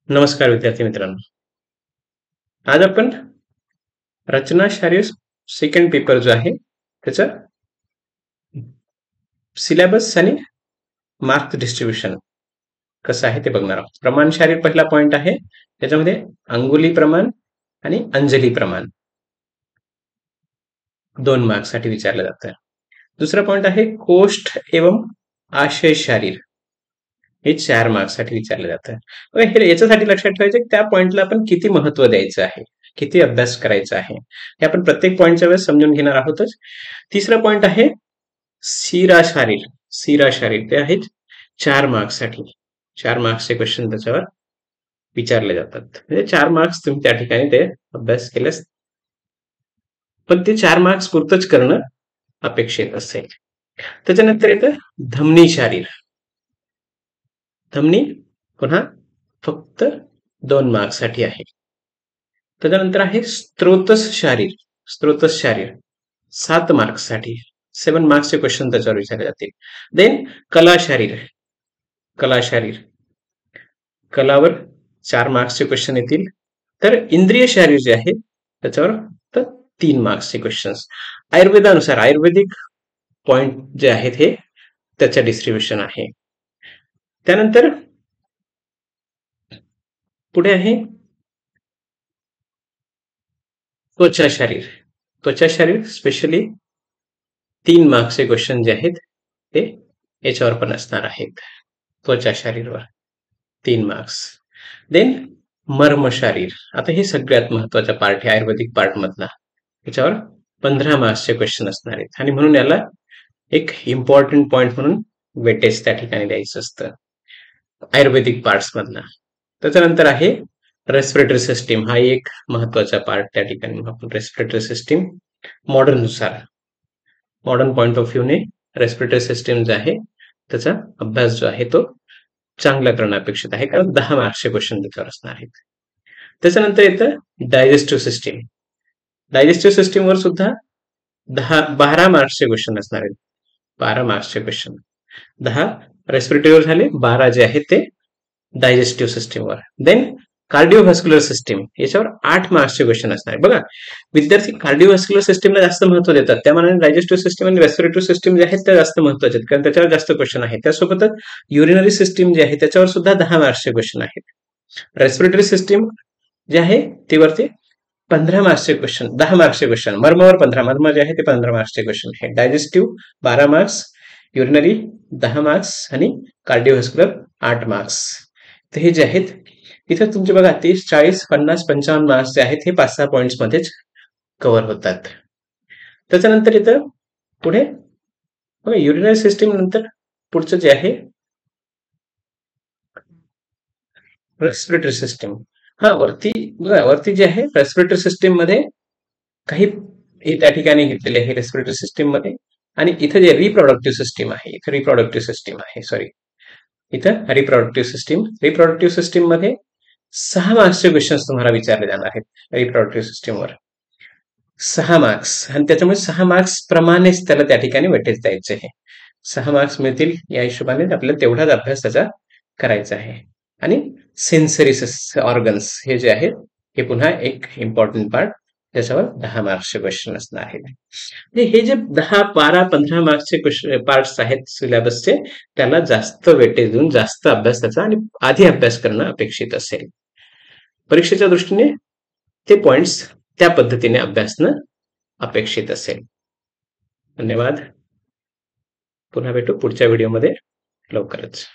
नमस्कार विद्यार्थी मित्रांनो. आज आपण रचना शारीर सेकंड पेपर जो आहे त्याचा सिलेबस आणि मार्क डिस्ट्रीब्युशन कसं आहे ते बघणार आहोत. प्रमाण शारीर पहिला पॉइंट आहे. त्याच्यामध्ये अंगुली प्रमाण आणि अंजली प्रमाण 2 मार्क्स साठी विचारलं जातं. दुसरा पॉइंट आहे कोष्ठ एवं आशय शारीर, हे 4 मार्क्स साठी विचारलं जातं. हे याच्यासाठी लक्षात ठेवायचं की त्या पॉइंटला आपण किती महत्व द्यायचं आहे, किती अभ्यास करायचा आहे, हे आपण प्रत्येक पॉइंटच्या वेळेस समजून घेणार आहोतच. तिसरा पॉइंट आहे शिरा शारीर. शिरा शारीर ते आहेत 4 मार्क्स साठी. 4 मार्क्सचे क्वेश्चन त्याच्यावर विचारले जातात. म्हणजे 4 मार्क्स तुम्ही त्या ठिकाणी ते अभ्यास केल्यास, पण ते 4 मार्क्स पुरतच करणं अपेक्षित असेल. त्याच्यानंतर येतं धमनी शारीर. धमनी पुन्हा फक्त 2 मार्क्स साठी आहे. त्याच्यानंतर आहे स्त्रोतस शारीर. स्त्रोतस शारीर 7 मार्क्स साठी, 7 मार्क्सचे क्वेश्चन त्याच्यावर विचारले जातील. देन कला शारीर. कला शारीर कलावर 4 मार्क्सचे क्वेश्चन येतील. तर इंद्रिय शारीर जे आहे त्याच्यावर तर 3 मार्क्सचे क्वेश्चन्स. आयुर्वेदानुसार आयुर्वेदिक पॉइंट जे आहेत हे त्याच्या डिस्ट्रीब्युशन आहे. त्यानंतर पुढे आहे त्वचा शारीर. त्वचा शारीर स्पेशली 3 मार्क्सचे क्वेश्चन जे आहेत ते याच्यावर पण असणार आहेत. त्वचा शारीरवर 3 मार्क्स. देन मर्म शारीर. आता हे सगळ्यात महत्वाचा पार्ट आहे आयुर्वेदिक पार्ट मधला. याच्यावर 15 मार्क्सचे क्वेश्चन असणार आहेत आणि म्हणून याला एक इम्पॉर्टंट पॉइंट म्हणून वेटेज त्या ठिकाणी द्यायचं असतं आयुर्वेदिक पार्ट्स मधला. त्याच्यानंतर आहे रेस्पिरेटरी सिस्टीम. हा एक महत्वाचा पार्ट त्या ठिकाणी. आपण respiratory system modern point of व्ह्यूने रेस्पिरेटरी सिस्टीम जे आहे त्याचा अभ्यास जो आहे तो चांगला करणं अपेक्षित आहे, कारण 10 मार्क्सचे क्वेश्चन त्याच्यावर असणार आहेत. त्याच्यानंतर येतं डायजेस्टिव्ह सिस्टीम. डायजेस्टिव्ह सिस्टीमवर सुद्धा 12 मार्क्सचे क्वेश्चन असणार आहेत. 12 मार्क्सचे क्वेश्चन. 10 रेस्पिरेटरीवर झाले, 12 जे आहेत ते डायजेस्टिव्ह सिस्टीमवर. देन कार्डिओव्हास्क्युलर सिस्टीम, याच्यावर 8 मार्क्सचे क्वेश्चन असणार आहे. बघा, विद्यार्थी कार्डिओव्हास्क्युलर सिस्टीमला जास्त महत्व देतात, त्या मानाने डायजेस्टिव्ह सिस्टीम आणि रेस्पिरेटरी सिस्टीम जे आहेत त्या जास्त महत्वाचे आहेत, कारण त्याच्यावर जास्त क्वेश्चन आहेत. त्यासोबतच युरिनरी सिस्टीम जे आहे त्याच्यावर सुद्धा 10 मार्क्सचे क्वेश्चन आहेत. रेस्पिरेटरी सिस्टीम जे आहे ते वरती 15 मार्क्सचे क्वेश्चन, 10 मार्क्सचे क्वेश्चन. मर्मावर 15, मर्म जे आहे ते 15 मार्क्सचे क्वेश्चन आहे. डायजेस्टिव्ह 12 मार्क्स, युरिनरी 10 मार्क्स आणि कार्डिओव्हास्क्युलर 8 मार्क्स. तर हे जे आहेत इथं तुमचे बघा 30, 40, 50, 55 मार्क्स जे आहेत हे 5-6 पॉइंट्स मध्येच कव्हर होतात. त्याच्यानंतर इथं पुढे बघा युरिनरी सिस्टीम नंतर पुढचं जे आहे रेस्पिरेटरी सिस्टीम. हा वरती बघा, वरती जे आहे रेस्पिरेटरी सिस्टीम मध्ये काही त्या ठिकाणी घेतलेले आहे रेस्पिरेटरी सिस्टीम मध्ये. आणि इथं जे रिप्रोडक्टिव्ह सिस्टीम आहे, इथं रिप्रोडक्टिव्ह सिस्टीम आहे, सॉरी, इथं रिप्रोडक्टिव्ह सिस्टीम मध्ये 6 मार्क्सचे क्वेश्चन तुम्हाला विचारले जाणार आहेत. रिप्रोडक्टिव्ह सिस्टीमवर 6 मार्क्स, आणि त्याच्यामुळे 6 मार्क्स प्रमाणेच त्याला त्या ठिकाणी वेटेज द्यायचे आहे. 6 मार्क्स मिळतील या हिशोबाने आपल्याला तेवढाच अभ्यास त्याचा करायचा आहे. आणि सेन्सरी ऑर्गन्स हे जे आहेत हे पुन्हा एक इम्पॉर्टंट पार्ट, त्याच्यावर 10 मार्क्सचे क्वेश्चन असणार आहेत. हे जे 10, 12, 15 मार्क्सचे पार्ट्स आहेत सिलेबसचे, त्याला जास्त वेटेज देऊन जास्त अभ्यास त्याचा आणि आधी अभ्यास करणं अपेक्षित असेल. परीक्षेच्या दृष्टीने ते पॉइंट्स त्या पद्धतीने अभ्यासणं अपेक्षित असेल. धन्यवाद. पुन्हा भेटू पुढच्या व्हिडिओमध्ये लवकरच.